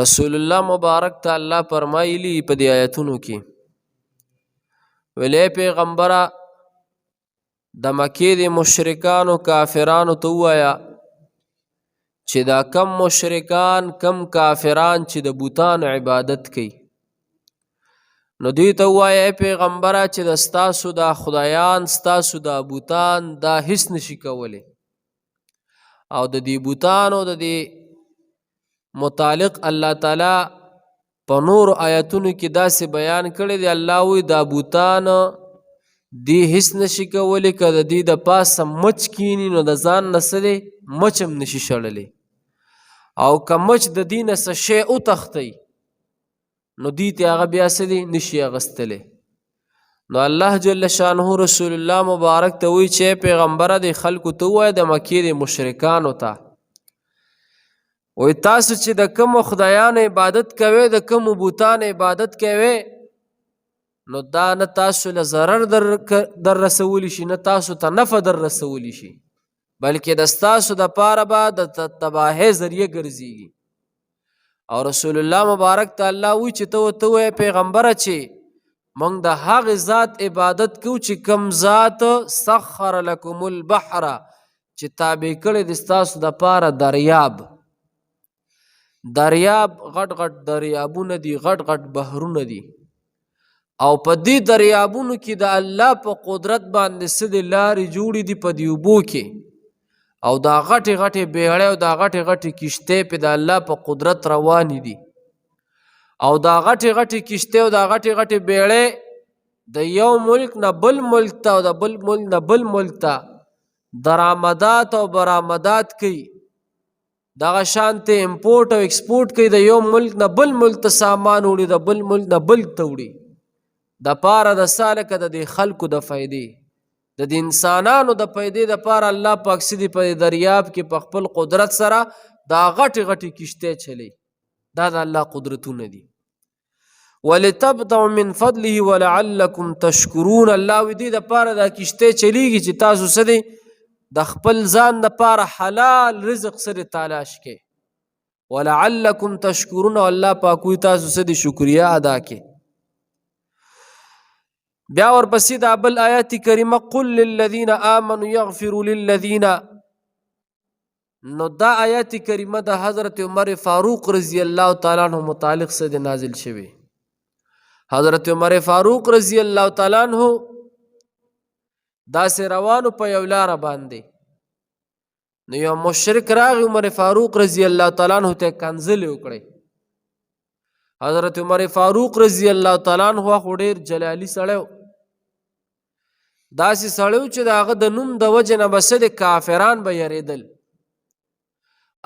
رسول الله مبارک ته الله فرمایلی په دې آیتونو کې ویلې پیغمبره د مکې د مشرکانو کافرانو ته ووایه چې دا کم مشرکان کم کافران چې د بوتانو عبادت کوي نو دوی ته ووایه پیغمبره چې د ستاسو دا خدایان ستاسو دا بوتان دا هیڅ نشي کولی او د دې بوتانو د دې متعلق الله تعالی په نور آیتونو کې داسې بیان کړی دی الله وی دا بوتان دی هیڅ نشي کولی که د دې د پاسه مچ کینی نو د ځان نه څه دی مچ هم نشي شړلی او که مچ د دې نه څه شی وتښتی نو دې ته هغه بیا څه دی نشي اخیستلی نو الله جل شانه رسول الله مبارک ته وی چې پیغمبره د خلکو ته ووایه د مکې د مشرکانو ته وی تاسو چې د کوم خدایانو عبادت کوئ د کوم بوتانو عبادت کوئ نو دا نه تاسو له ضرر در رسولی شي نه تاسو ته نفع در رسولی شي بلکې د ستاسو د پاره به د تباهۍ ذریعه ګرځېږي او رسول الله مبارک ته الله وی چې ته ورته ووایې پیغمبره چې موږ د هغې ذات عبادت کوو چې کوم ذات سخر لکم البحر چې تابع کړی د ستاسو دپاره دریاب غټ غټ دریابونه دي غټ غټ بحرونه دي او په دې دریابونو کې د الله په قدرت باندې څه د لارې جوړې دي په دې اوبو کې او دا غټې غټې بیړۍ او دا غټې غټې کشتۍ په د الله په قدرت روانې دي او دا غټې غټې کشتۍ او دا غټې غټې بیړۍ د یو ملک نه بل ملک ته او د بل ملک نه بل ملک ته درآمدات او برآمدات کوي دغه شانته امپورټ او ایکسپورټ کوي د یو ملک نه بل ملک ته سامان وړي د بل ملک نه بل ته وړي د پاره د سالکه د خلکو د فائدې د انسانانو د فائدې د پاره الله پاک سیدی په دریاب کې په خپل قدرت سره دا غټي غټي کشته چلی دا د الله قدرتونه دي ولتبتغوا من فضله ولعلكم تشکرون الله دې د پاره دا کشته چلیږي چې تاسو سدي د خپل ځان د پاره حلال رزق سره تلاش کې ولعلكم تشکرون الله پاک وي تاسو سدي شکریا ادا کې بیا ورپسې دا بل آیات کریمه قل للذین آمنوا یغفروا للذین نو دا آیات کریمه د حضرت عمر فاروق رضی الله تعالی عنہ متعلق سره نازل شوی حضرت عمر فاروق رضی الله تعالی عنہ دا سه روانو په یو لار باندې نو یو مشرک راغی عمر فاروق رضی الله تعالی عنہ ته کنځل وکړي حضرت عمر فاروق رضی الله تعالی عنہ خو ډیر جلالی سړیو داسې سړیو چې د هغه د نوم د وجې نه بس د کافران به یریدل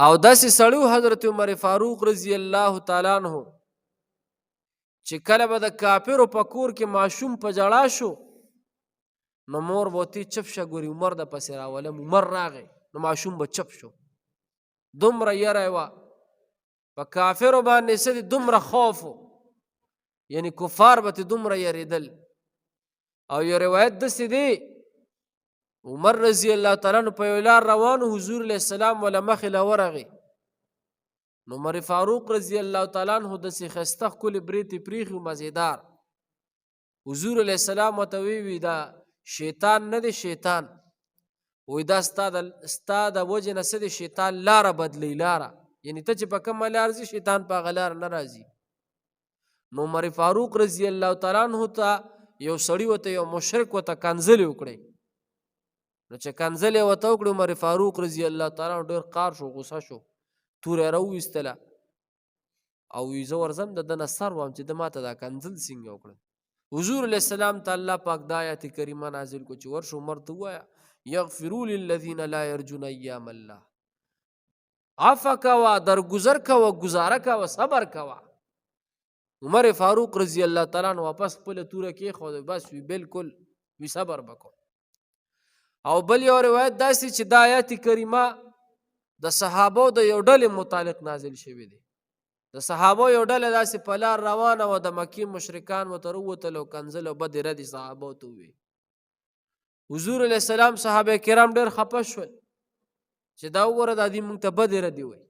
او داسې سړیو حضرت عمر فاروق رضی الله تعالی عنہ چې کله به د کافرو په کور کې ماشوم په جړا شو نو مور بوتی چپ شه ګوري عمر د پسې راولم عمر راغی نو ماشوم به چپ شو دومره یری وه په کافرو باندې څه دي دومره خوف یعنی کفار به دومره یریدل او یو روایت داسې دی عمر رضی الله تعالی عنہ په یو لار روانو حضور علیه السلام وله مخې له ورغی نو عمر فاروق رضی الله تعالی عنہ داسې ښایسته ښکلې برېتې پریښي مزیدار حضور علیه السلام ورته وی دا شیطان نه دی شیطان وی دا ستا د وجې نه څه دی شیطان لاره بدلی لاره یعنی ته چې په کومه لار ځي شیطان په هغه لار نه راځي نو عمر فاروق رضی الله تعالی عنہ ته یو سړي ورته یو مشرک ورته کنځلې وکړې نو چې کنځلې ورته وکړې عمر فاروق رضی الله تعالی عنہ ډېر قار شو غوسه شو توره یې راوویستله او وی زه ورځم د ده نه سر وم چې ده ماته دا کنځل څنګه وکړل حضور علیه السلام ته الله پاک دا آیت کریمه نازل کو چې ورشه عمر ته ووایه یغفروا للذین لا یرجون ایام الله عفا کوه درگذر کوه گزاره کوه صبر کوه عمر فاروق رضی الله تعالی عنہ واپس خپله توره کېښوده بس وی بالکل وی صبر به او بل یو روایت داسې چې دا آیت کریمه د صحابو د یو ډلې متعلق نازل شوی دی د صحابو یو ډله داسې په لار روانه وه د مکې مشرکان ورته راووتل او کنځل او بدې ردې صحابو ته وویې حضور علیه السلام صحابه کرام ډېر خفه شول چې دا وګوره دا دې موږ ته بدې ردې وایي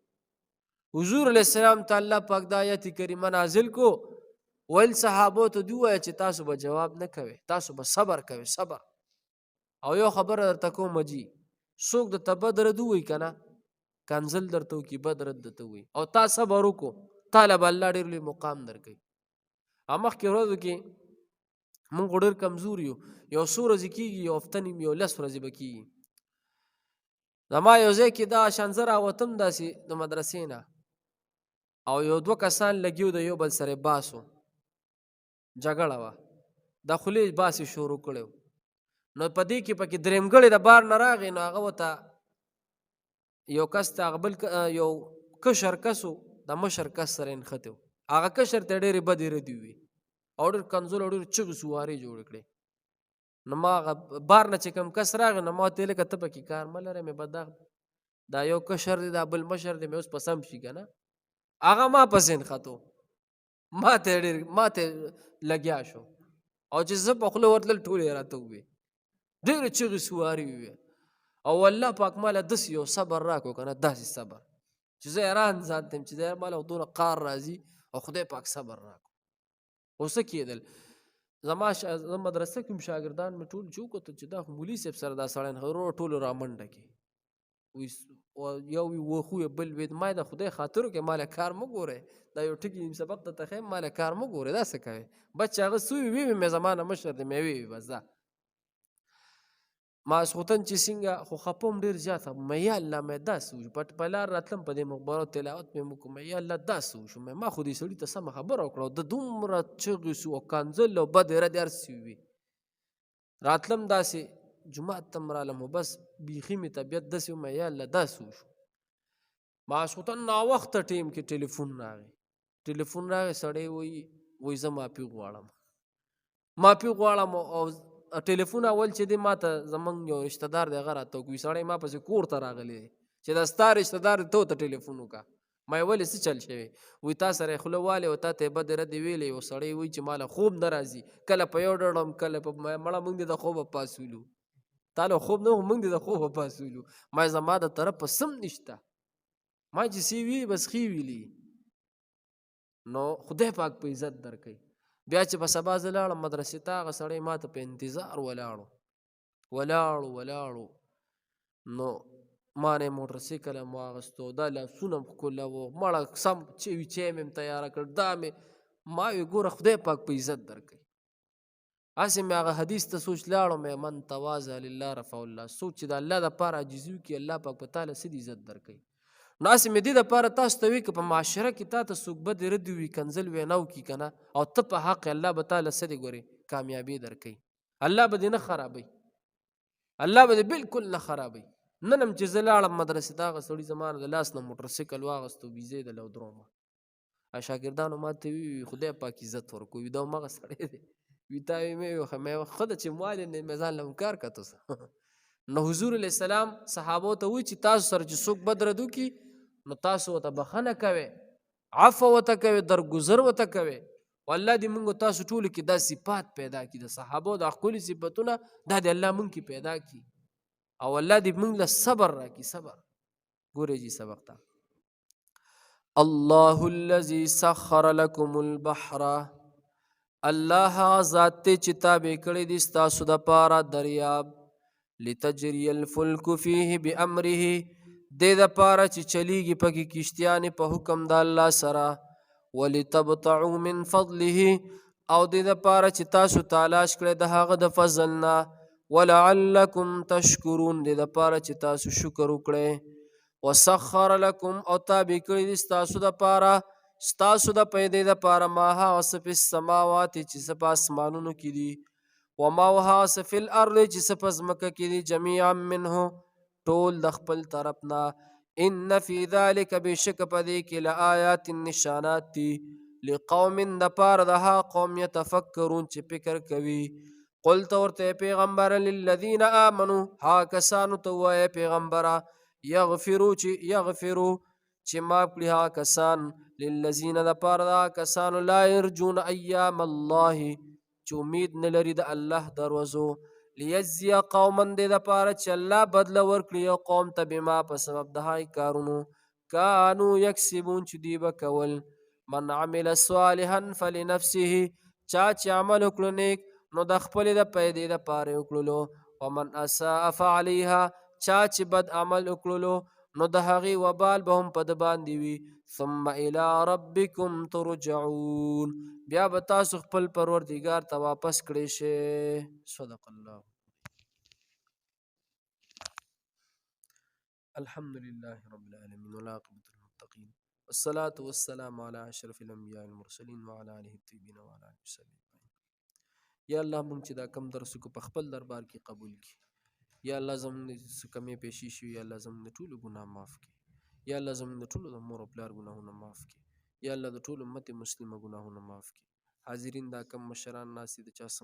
حضور علیہ السلام ته الله پاک د آیت کریمه نازل کو ویل صحابو ته دی وایي چې تاسو به جواب نه کوئ، تاسو به صبر کوئ. صبر او یو خبره درته کوم جي څوک درته بد رد ووایي که نه کنزل درته وکړي بد رد درته ووایي او تا صبر وکړو تاله به الله ډېر لوی مقام درکوي. مخکې ورځو کې مونږ ډېر کمزور یو، یو څو ورځې کېږي یو هفته نیم یو 10 ورځې به کېږي زما یو ځای کې دا شان زه راوتم داسې د مدرسې نه او یو 2 کسان لګیو د یو بل سره باسو جګړه وه د خولې باسې شروع کړی نو په دې کې پکې درېمګړی د بار نه راغی نو هغه ورته یو کس ته هغه بل یو کشر کس و د مشر کس سره نښتې و هغه کشر ته ډېرې بدې ردې وې او ډېر کمزور او ډېر چغې سوارې جوړې کړې نو ما هغه بار نه چې کوم کس راغی نو ما ورته ویل لکه ته پکې کار مه لرې مې به دا یو کشر دی دا بل مشر دی مې اوس په سم شي که نه هغه ما پسې نښتو ما ته لګیا شو او چې زه په خوله ورتلل ټولې یې راته ووې ډېرې چغې سوارې وې او الله پاک ماله داسې یو صبر راکړو که نه داسې صبر چې زه حیران ځان ته یم چې دا ماله دونه قار راځي او خدای پاک صبر راکړو. خو څه کېدل زما مدرسه کې هم شاګردان مې ټول چې وکتل چې دا خو مولي صاحب سره دا سړی ټولو را منډه کې یو وي وښو بل وي ما د خدای خاطرو کې ماله کار مه ګورئ دا یو ټکي سبق ته تخیم ماله کار مه ګورئ دا څه کوئ بچ هغه سوی وي مې زما نه مشر دی مې وی بس دا ماسخوتن چې څنګه خو خپه هم ډېر زیات مې یا الله مې داسې وشو په لار راتلم په دې مقبرو تلاوت مې وکړو مې یا الله داسې وشو ما خو دې سړي ته سمه خبره وکړه د دومره چغې سو او کنځل او بدې ردې هر څه وي راتلم داسې جمعات ته م رالم بس بیخي مې طبیعت داسې وم یا الله داسې وشو ماسخوتن ناوخته ټیم کې ټلیفون راغی سړی وایي زه معافي غواړم او ټلیفون اول چې دی ما ته زمونږ یو رشته دار دی هغه راته وکړي سړی ما پسې کور ته راغلی دی چې دا ستا رشته دار دی ته ورته ټلیفون وکړه ما یې ولې څه چل شوی وایي تا سره یې خوله والې او تا ته یې بدې ردې ویلې او سړی وایي چې ماله خوب نه راځي کله په یو ډډم کله په مړه موږ دې د خوبه پاسولو تا له خوب نه موږ دې د خوبه پاسولو ما زما د طرفه سم نشته ما چې سی وي بس ښې ویلي نو خدای پاک په عزت درکوي. بیا چې په سبا زه لاړم مدرسې ته هغه سړی ما ته په انتظار ولاړو نو ما نه موټرسایکل هم واغستو دا لاسونه م ښکلوو مړه سم چای مې هم تیاره کړ دا مې ما وی ګوره خدای پاک په عزت درکوي. هسې مې هغه حدیث ته سوچ لاړو مې من تواضع لله رفعه الله څوک چې د الله دپاره عاجزي وکړي الله پاک په تا له څه عزت درکوي. نو هسې مې دې دپاره تاسو ته وي که په معاشره کې تا ته څوک بدې ردې وي کنځل وینا وکړي که نه او ته په حق الله به تا له څه دی ګورې کامیابي درکوي الله به دې نه خرابوي الله به دې بلکل نه خرابوي. نن هم چې زه لاړم مدرسې ته هغه سړي زما نه د لاس نه موټرسایکل واغستو ویزې د لودرومه شاګردانو ما ته وي خدای پاک عزت ورکوي دا همغه سړی دی وي تا وي مې ښه ده چې موالې نه مې ځان له انکار کتو نو حضور علیه السلام صحابو ته وایي چې تاسو سره چې څوک بد رد وکړي نو تاسو ورته بخښنه کوئ عفو ورته کوئ درګذر ورته کوئ او الله دې موږ تاسو ټولو کې دا صفات پیدا کړي د صحابو دا ښکلي صفتونه دا دې الله موږ کې پیدا کړي او الله دې موږ له صبر راکړي صبر. ګورئ جي سبق ته الله الذي سخر لكم البحر الله ذات چې تابع کړی دي ستاسو دپاره دریاب لتجري الفلك فيه بأمره دې دپاره چې چلیږي پکې کشتیانې په حکم د الله سره ولتبتعوا من فضله او دې دپاره چې تاسو تلاش کړئ د هغه د فضل نه ولعلکم تشکرون دې دپاره چې تاسو شکر وکړئ وسخر لکم او تابع کړي دي ستاسو دپاره ستاسو د پیدې دپاره ما هغه څه فی السماوات چې څه په اسمانونو کې دي وما هغه څه فی الارض چې څه په ځمکه کې دي جمیعا منه ټول د خپل طرف نه ان فی ذلک بشک په دې کې لآیات نشانات دي لقوم دپاره د هغه قوم یتفکرون چې فکر کوي. قلت ورته پیغمبره للذین آمنوا هغه کسانو ته ووایه پیغمبره یغفرو چې معاف کړي هغه کسان للذین دپاره د هغه کسانو لا یرجون ایام الله چې امید نه لري د الله دروازو لیجزي قوما دې دپاره چې الله بدله ورکړي یو قوم ته بما په سبب د هغې کارونو کانو یکسبون چې دوی به کول. من عمل صالحا فلنفسه چا چې عمل وکړو نیک نو د خپلې د پیدې دپاره یې وکړلو. ومن اساء فعلیها چا چې بد عمل وکړلو نو د هغې وبال به هم په ده باندې وي. ثم الى ربکم ترجعون بیا به تاسو خپل پروردګار ته واپس کړی شئ. صدق الله. الحمد لله رب العالمين والعاقبة للمتقين والصلاة والسلام على أشرف الأنبياء والمرسلين وعلى آله الطيبين وعلى آله وصحبه أجمعين. یا الله مونږ چې دا کم درس وکړو په خپل دربار کې قبول کړي. یا الله زموږ څه کمې پیشې شوي یا الله زموږ د ټولو ګناه معاف کړي. یا الله زموږ د ټولو د مور او پلار ګناهونه معاف کړي. یا الله د ټولو امت مسلمه ګناهونه معاف کړي. حاضرین دا کم مشران ناست دي د چا څه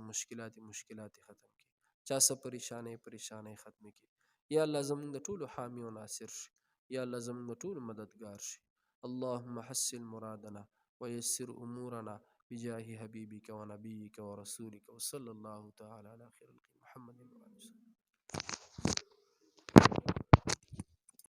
مشکلات ختم کړي. چا څه پریشانۍ ختم کړي. یا الله زموږ د ټولو حامی او ناصر شي. یا الله زموږ د ټولو مددگار شي. اللهم حسن مرادنا ويسر امورنا بجاه حبيبك ونبيك ورسولك وصلى الله تعالى على خير الخلق محمد وعلى اله وسلم.